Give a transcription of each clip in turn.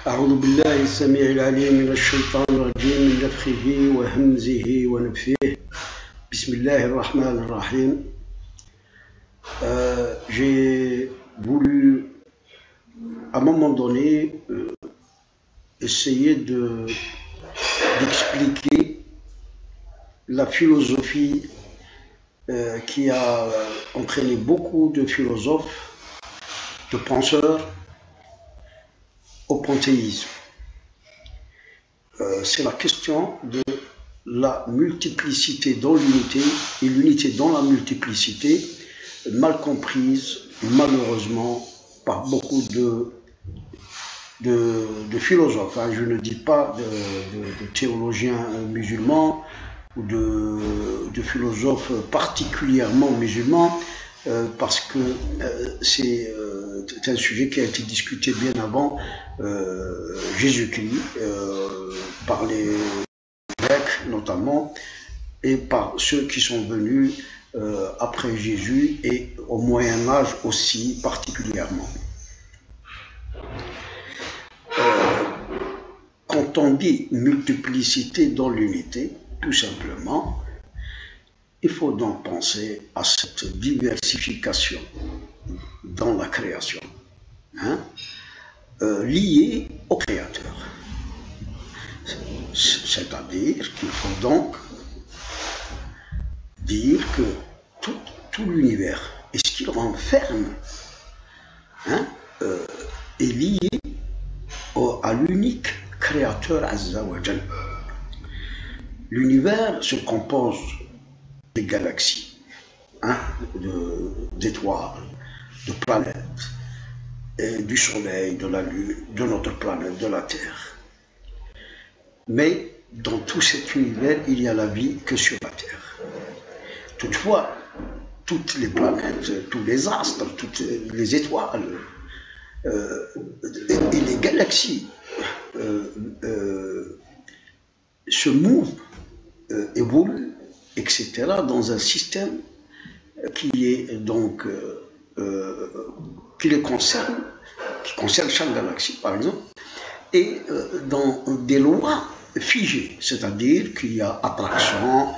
أعوذ بالله السميع العليم من الشيطان الرجيم من نفخه وهمزه ونفثه. بسم الله الرحمن الرحيم. J'ai voulu à un moment donné essayer d'expliquer la philosophie qui a entraîné beaucoup de philosophes, de penseurs au panthéisme. C'est la question de la multiplicité dans l'unité et l'unité dans la multiplicité, mal comprise malheureusement par beaucoup de philosophes. Je ne dis pas de théologiens musulmans ou de philosophes particulièrement musulmans, parce que c'est un sujet qui a été discuté bien avant Jésus-Christ, par les Grecs notamment, et par ceux qui sont venus après Jésus, et au Moyen-Âge aussi particulièrement. Quand on dit multiplicité dans l'unité, tout simplement, il faut donc penser à cette diversification dans la création, liée au Créateur. C'est-à-dire qu'il faut donc dire que tout l'univers et ce qu'il renferme est lié à l'unique Créateur Azza wa Jal. L'univers se compose des galaxies, d'étoiles, de planètes, et du Soleil, de la Lune, de notre planète, de la Terre. Mais dans tout cet univers, il y a la vie que sur la Terre. Toutefois, toutes les planètes, tous les astres, toutes les étoiles et les galaxies se mouvent, évoluent, etc., dans un système qui est donc qui les concerne, qui concerne chaque galaxie par exemple, et dans des lois figées, c'est-à-dire qu'il y a attraction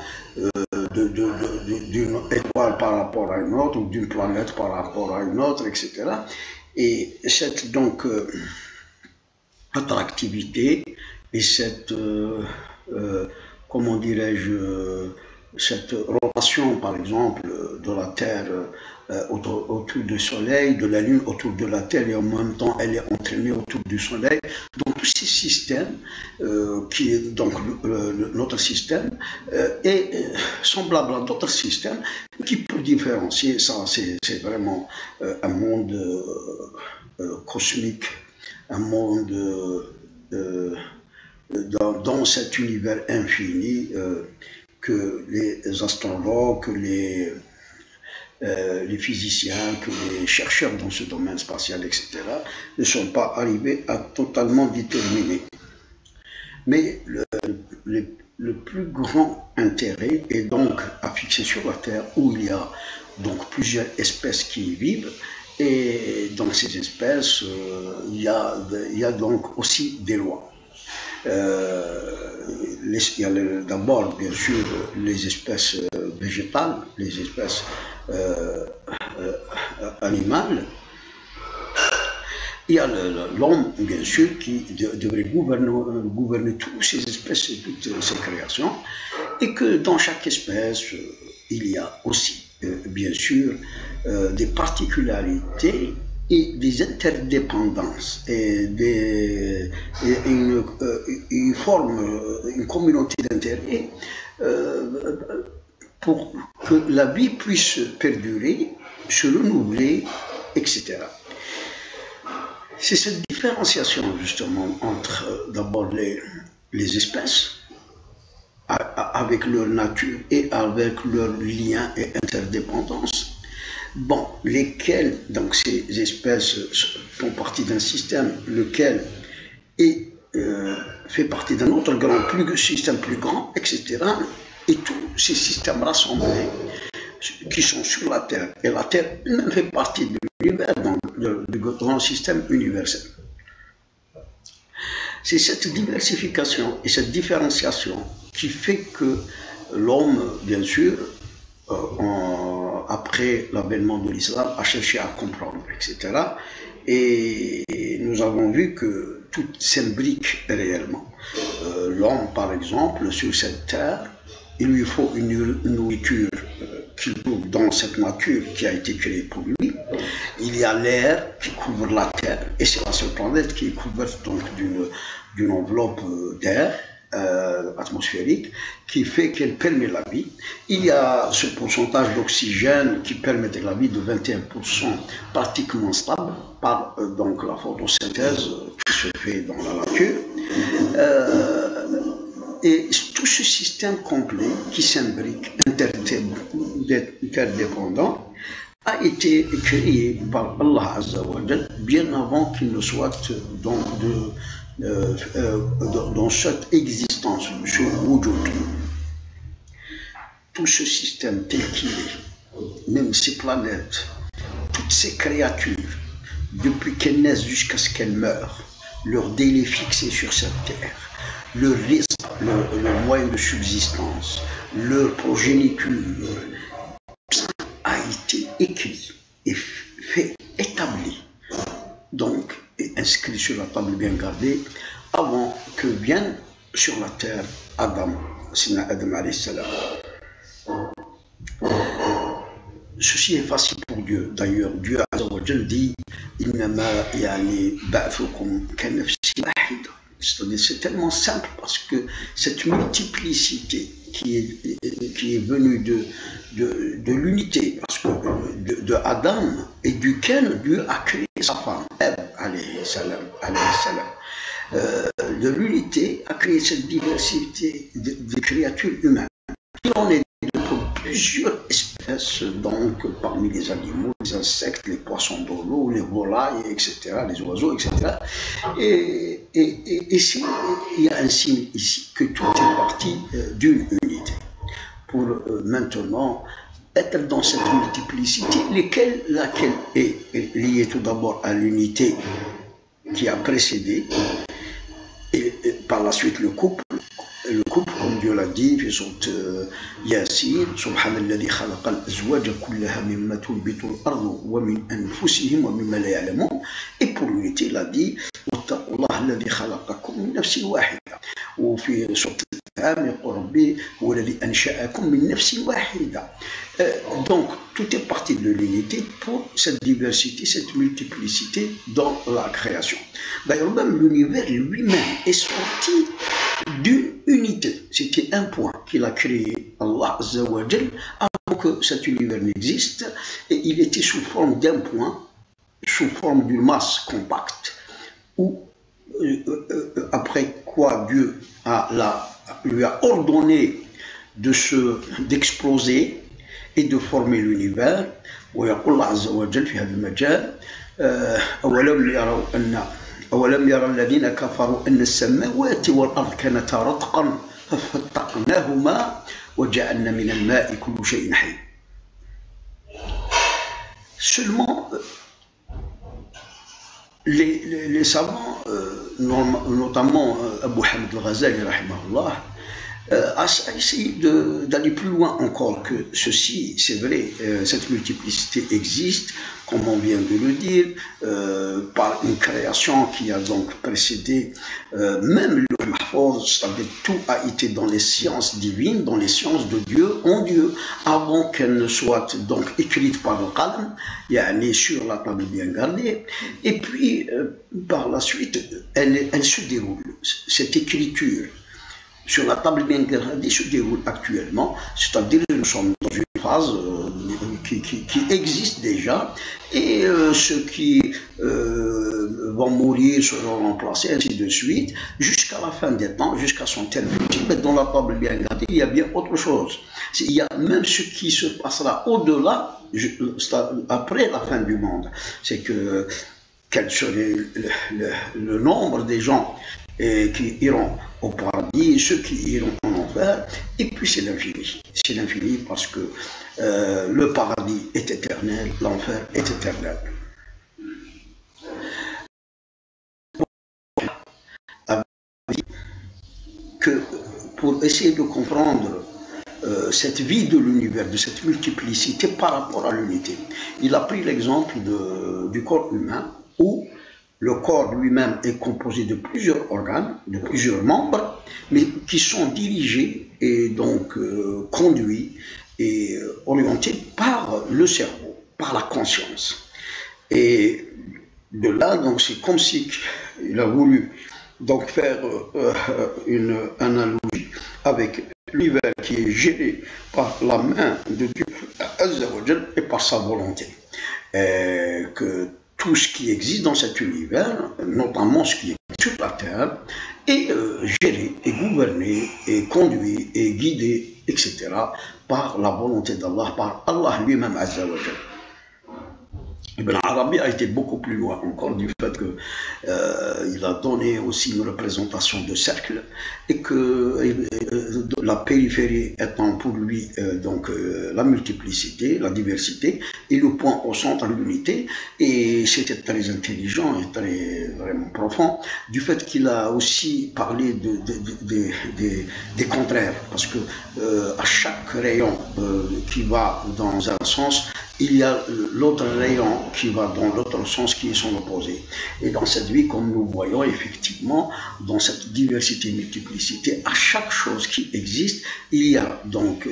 d'une étoile par rapport à une autre, ou d'une planète par rapport à une autre, etc. Et cette donc attractivité et cette comment dirais-je, cette rotation par exemple de la Terre autour du Soleil, de la Lune autour de la Terre, et en même temps elle est entraînée autour du Soleil. Donc tous ces systèmes, qui est donc notre système, est semblable à d'autres systèmes, qui peut différencier. Ça, c'est vraiment un monde cosmique, un monde dans cet univers infini que les astrologues, que les physiciens, que les chercheurs dans ce domaine spatial, etc., ne sont pas arrivés à totalement déterminer. Mais le plus grand intérêt est donc à fixer sur la Terre, où il y a donc plusieurs espèces qui y vivent, et dans ces espèces, il y a donc aussi des lois. Il y a d'abord, bien sûr, les espèces végétales, les espèces animales. Il y a l'homme, bien sûr, qui devrait gouverner toutes ces espèces et toutes ces créations, et que dans chaque espèce, il y a aussi, bien sûr, des particularités et des interdépendances et une communauté d'intérêts pour que la vie puisse perdurer, se renouveler, etc. C'est cette différenciation justement entre d'abord les espèces avec leur nature et avec leurs liens et interdépendances, lesquels, donc ces espèces font partie d'un système, lequel fait partie d'un autre système plus grand, etc. Et tous ces systèmes rassemblés qui sont sur la Terre, et la Terre elle-même fait partie de l'univers, du grand système universel. C'est cette diversification et cette différenciation qui fait que l'homme, bien sûr, après l'avènement de l'islam, a cherché à comprendre, etc. Et nous avons vu que tout s'imbrique réellement. L'homme, par exemple, sur cette terre, il lui faut une nourriture qu'il trouve dans cette nature qui a été créée pour lui. Il y a l'air qui couvre la terre, et c'est la seule planète qui est couverte donc d'une enveloppe d'air atmosphérique qui fait qu'elle permet la vie. Il y a ce pourcentage d'oxygène qui permet la vie de 21% pratiquement stable par donc la photosynthèse qui se fait dans la nature. Et tout ce système complet qui s'imbrique, interdépendant, a été créé par Allah Azza wa Jal bien avant qu'il ne soit donc dans cette existence, ce wujud. Tout ce système tel qu'il est, même ces planètes, toutes ces créatures, depuis qu'elles naissent jusqu'à ce qu'elles meurent, leur délai fixé sur cette terre, leur risque, leur moyen de subsistance, leur progéniture, ça a été écrit et fait, établi, donc, et inscrit sur la table bien gardée, avant que vienne sur la terre Adam, Sina Adam alayhi salam. Ceci est facile pour Dieu. D'ailleurs, Dieu Azza wa Jal dit Innama yani ba'thukum kanafsi wahida. C'est-à-dire, c'est tellement simple parce que cette multiplicité qui est venue de l'unité, parce que de Adam et duquel Dieu a créé sa femme, Ève, alayhi salam. De l'unité a créé cette diversité de créatures humaines. Il en est plusieurs espèces, donc parmi les animaux, les insectes, les poissons de l'eau, les volailles, etc., les oiseaux, etc. Et ici, il y a un signe ici que tout est parti d'une unité. Pour maintenant être dans cette multiplicité, laquelle est liée tout d'abord à l'unité qui a précédé, et par la suite le couple, comme Dieu l'a dit, في سورة ياسين سبحان الذي خلق الأزواج كلها مما تنبت الأرض ومن أنفسهم ومما لا يعلمون. Et pour l'unité, il a dit واتقوا الله الذي خلقكم من نفس واحدة. وفي سورة الأنعام يقول ربي هو الذي أنشأكم من نفس واحدة. Donc, tout est parti de l'unité pour cette diversité, cette multiplicité dans la création. D'ailleurs, même l'univers lui-même est sorti d'une unité. C'était un point qu'il a créé, Allah Azza wa Jal, avant que cet univers n'existe, et il était sous forme d'un point, sous forme d'une masse compacte, où, après quoi Dieu lui a ordonné d'exploser et de former l'univers. ويقول الله عز وجل في هذا المجال أولم يرى الذين كفروا أن السماوات والأرض كانتا رتقا ففتقناهما وجعلنا من الماء كل شيء حي. Seulement, les savants, notamment Abu Hamid al-Ghazali, rahimahullah, a essayé d'aller plus loin encore que ceci. C'est vrai, cette multiplicité existe, comme on vient de le dire, par une création qui a donc précédé même le Mahfouz, c'est-à-dire tout a été dans les sciences divines, dans les sciences de Dieu, en Dieu, avant qu'elle ne soit donc écrite par le Qalam, yani sur la table bien gardée, et puis par la suite, elle se déroule, cette écriture sur la table bien gardée se déroule actuellement, c'est-à-dire que nous sommes dans une phase qui existe déjà, et ceux qui vont mourir seront remplacés, ainsi de suite, jusqu'à la fin des temps, jusqu'à son terme ultime. Mais dans la table bien gardée, il y a bien autre chose. Il y a même ce qui se passera au-delà, après la fin du monde. C'est que quel serait le nombre des gens qui iront au paradis, ceux qui iront en enfer, et puis c'est l'infini. C'est l'infini parce que le paradis est éternel, l'enfer est éternel. que pour essayer de comprendre cette vie de l'univers, de cette multiplicité par rapport à l'unité. Il a pris l'exemple du corps humain, où le corps lui-même est composé de plusieurs organes, de plusieurs membres, mais qui sont dirigés et donc conduits et orientés par le cerveau, par la conscience. Et de là, donc, c'est comme si il a voulu donc faire une analogie avec l'univers qui est géré par la main de Dieu Azza wa Jal et par sa volonté. Et que tout ce qui existe dans cet univers, notamment ce qui est sur la terre, est géré, est gouverné, est conduit, est guidé, etc. par la volonté d'Allah, par Allah lui-même Azza wa Jal. Ibn Arabi a été beaucoup plus loin encore du fait qu'il a donné aussi une représentation de cercle et que la périphérie étant pour lui donc la multiplicité, la diversité et le point au centre, l'unité. Et c'était très intelligent et très vraiment profond du fait qu'il a aussi parlé des contraires, parce que à chaque rayon qui va dans un sens, il y a l'autre rayon qui va dans l'autre sens qui est son opposé. Et dans cette vie, comme nous voyons effectivement, dans cette diversité et multiplicité, à chaque chose qui existe, il y a donc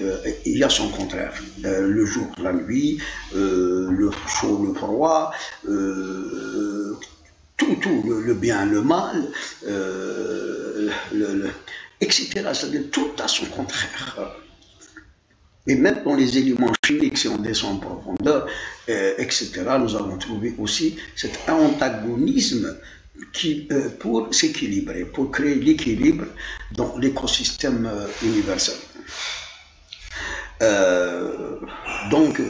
il y a son contraire. Le jour, la nuit, le chaud, le froid, tout, le bien, le mal, etc. C'est-à-dire tout a son contraire. Et même dans les éléments chimiques, si on descend en profondeur, etc., nous avons trouvé aussi cet antagonisme qui, pour s'équilibrer, pour créer l'équilibre dans l'écosystème universel. Donc,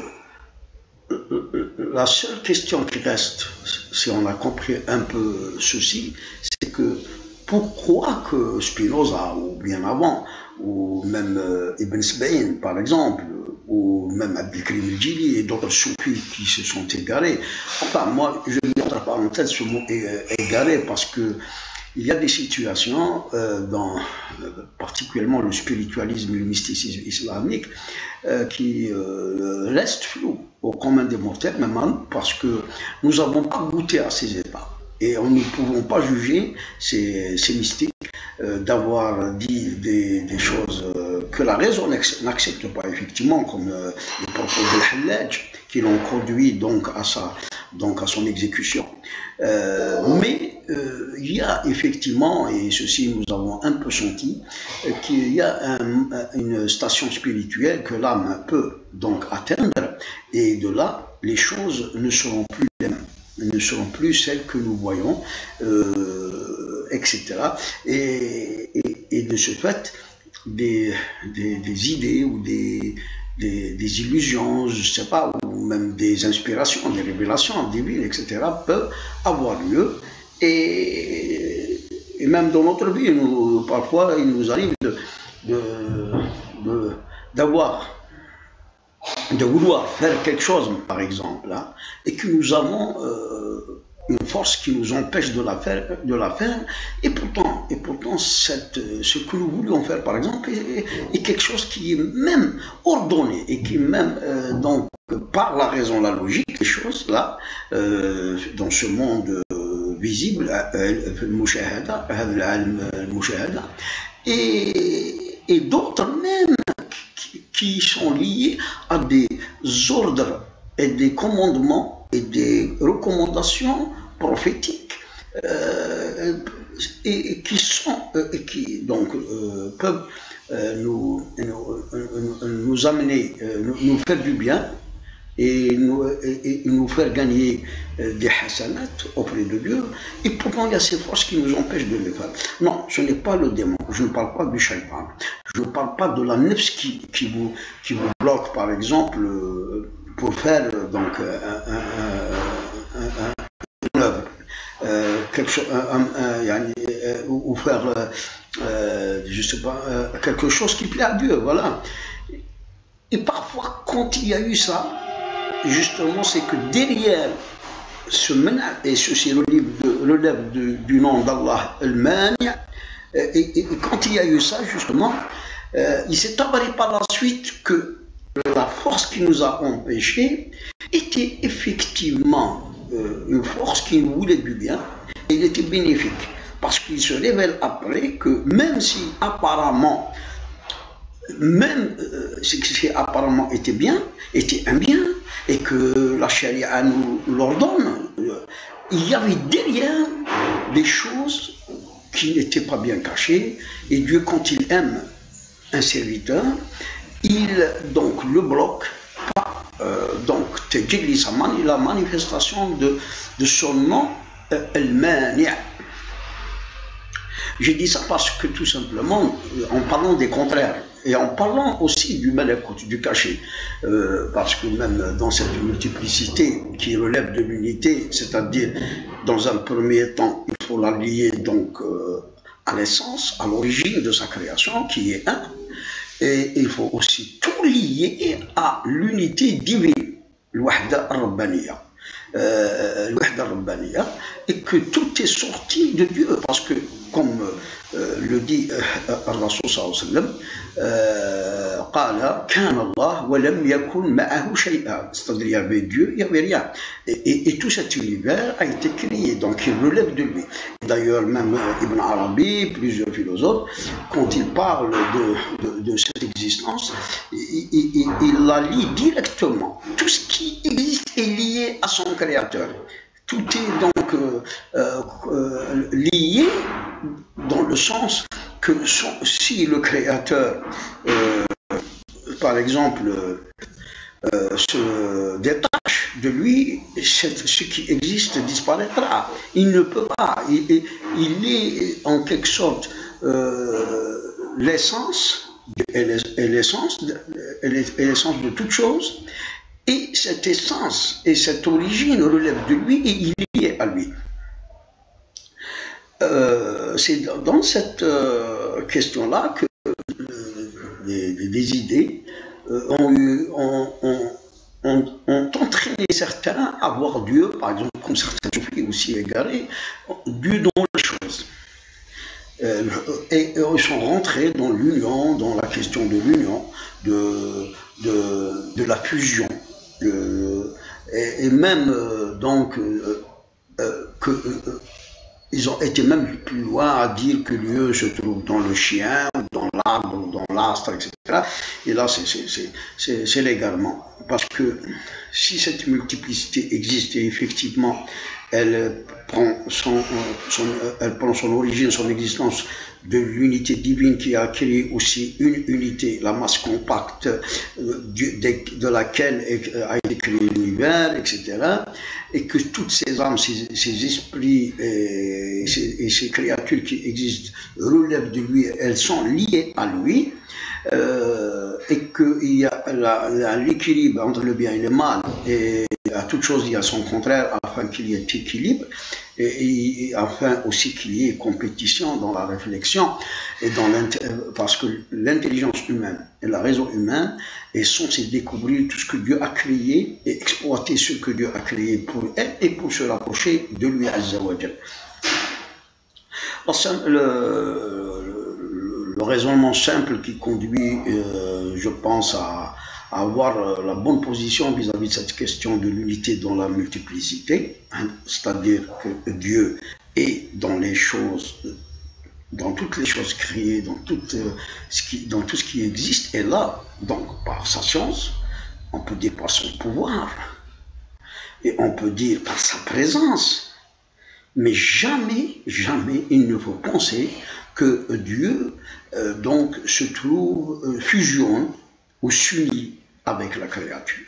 la seule question qui reste, si on a compris un peu ceci, c'est que pourquoi que Spinoza, ou bien avant, ou même Ibn Sbaïn par exemple, ou même Abdelkrim el-Jili et d'autres soufis qui se sont égarés. Enfin, moi, je mets entre parenthèses ce mot égaré parce que il y a des situations, particulièrement le spiritualisme et le mysticisme islamique, qui restent flous au commun des mortels, même parce que nous n'avons pas goûté à ces états. Et nous ne pouvons pas juger ces mystiques d'avoir dit des choses que la raison n'accepte pas, effectivement, comme les propos de Hallaj, qui l'ont conduit donc à son exécution. Mais il y a effectivement, et ceci nous avons un peu senti, qu'il y a une station spirituelle que l'âme peut donc atteindre, et de là, les choses ne seront plus les mêmes, ne seront plus celles que nous voyons, etc. Et de ce fait, des idées ou des illusions, je ne sais pas, ou même des inspirations, des révélations divines, etc., peuvent avoir lieu. Et même dans notre vie, parfois, il nous arrive de vouloir faire quelque chose, par exemple, hein, et que nous avons une force qui nous empêche de la faire, et pourtant ce que nous voulions faire, par exemple, est quelque chose qui est même ordonné, et qui même, donc, par la raison, la logique, les choses là, dans ce monde visible, et d'autres même qui sont liés à des ordres et des commandements et des recommandations prophétiques et qui donc peuvent nous amener, nous faire du bien et nous faire gagner des hasanat auprès de Dieu, et pourtant il y a ces forces qui nous empêchent de le faire. Non, ce n'est pas le démon, je ne parle pas du shaitan, je ne parle pas de la nefs qui vous bloque, par exemple, pour faire donc une œuvre, quelque chose, ou faire, je sais pas, quelque chose qui plaît à Dieu, voilà. Et parfois, quand il y a eu ça, justement, c'est que derrière ce mena, et ceci relève du nom d'Allah al-Mani, Et quand il y a eu ça, justement, il s'est avéré par la suite que la force qui nous a empêchés était effectivement une force qui nous voulait du bien, et il était bénéfique. Parce qu'il se révèle après que même si apparemment, même ce qui apparemment était bien, était un bien, et que la charia nous l'ordonne, il y avait derrière des choses qui n'étaient pas bien cachées, et Dieu, quand il aime un serviteur, il donc le bloque par donc la manifestation de son nom al-Mani'. Je dis ça parce que tout simplement, en parlant des contraires, et en parlant aussi du malakut, du cachet, parce que même dans cette multiplicité qui relève de l'unité, c'est-à-dire dans un premier temps, il faut la lier donc à l'essence, à l'origine de sa création, qui est un, et il faut aussi tout lier à l'unité divine, l'wahda ar-rabbaniya. Et que tout est sorti de Dieu, parce que comme le dit Rasul sallallahu alayhi wa sallam, c'est-à-dire il y avait Dieu, il n'y avait rien, et tout cet univers a été créé, donc il relève de lui. D'ailleurs même Ibn Arabi, plusieurs philosophes, quand il parle de cette existence, il la lie directement. Tout ce qui existe est lié à son créateur. Tout est donc lié dans le sens que si le créateur, par exemple, se détache de lui, ce qui existe disparaîtra. Il ne peut pas. Il est en quelque sorte l'essence et l'essence de toute chose. Et cette essence et cette origine relèvent de lui et il est lié à lui. C'est dans cette question-là que des idées ont entraîné certains à voir Dieu, par exemple, comme certains soufis aussi égarés, Dieu dans les choses. Et ils sont rentrés dans l'union, dans la question de l'union, de la fusion. Et même donc ils ont été même plus loin à dire que Dieu se trouve dans le chien, dans l'arbre, dans l'astre, etc. Et là, c'est légalement. Parce que si cette multiplicité existe et effectivement elle prend son origine, son existence de l'unité divine qui a créé aussi une unité, la masse compacte de laquelle a été créé l'univers, etc. Et que toutes ces âmes, ces esprits et ces créatures qui existent relèvent de lui, elles sont liées à lui, et qu'il y a l'équilibre entre le bien et le mal, et à toute chose il y a son contraire, afin qu'il y ait équilibre, et afin aussi qu'il y ait compétition dans la réflexion, et parce que l'intelligence humaine et la raison humaine est censée découvrir tout ce que Dieu a créé et exploiter ce que Dieu a créé pour elle et pour se rapprocher de lui Azza wa Jal. Le raisonnement simple qui conduit, je pense, à avoir la bonne position vis-à-vis de cette question de l'unité dans la multiplicité, hein, c'est-à-dire que Dieu est dans les choses, dans toutes les choses créées, dans tout ce qui existe, et là, donc par sa science, on peut dire par son pouvoir, et on peut dire par sa présence, mais jamais, jamais il ne faut penser que Dieu donc se trouve, fusionne ou s'unit avec la créature.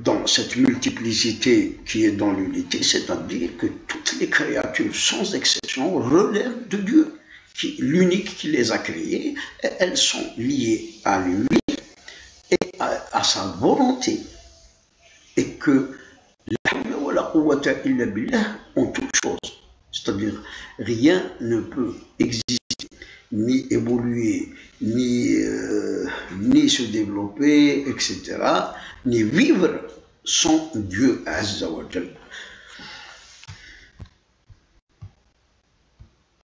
Dans cette multiplicité qui est dans l'unité, c'est-à-dire que toutes les créatures, sans exception, relèvent de Dieu, l'unique qui les a créées, et elles sont liées à lui et à sa volonté, et que la hawla wa la quwwata illa billah en toute chose, c'est-à-dire rien ne peut exister, ni évoluer, ni se développer, etc., ni vivre sans Dieu Azza wa Jal.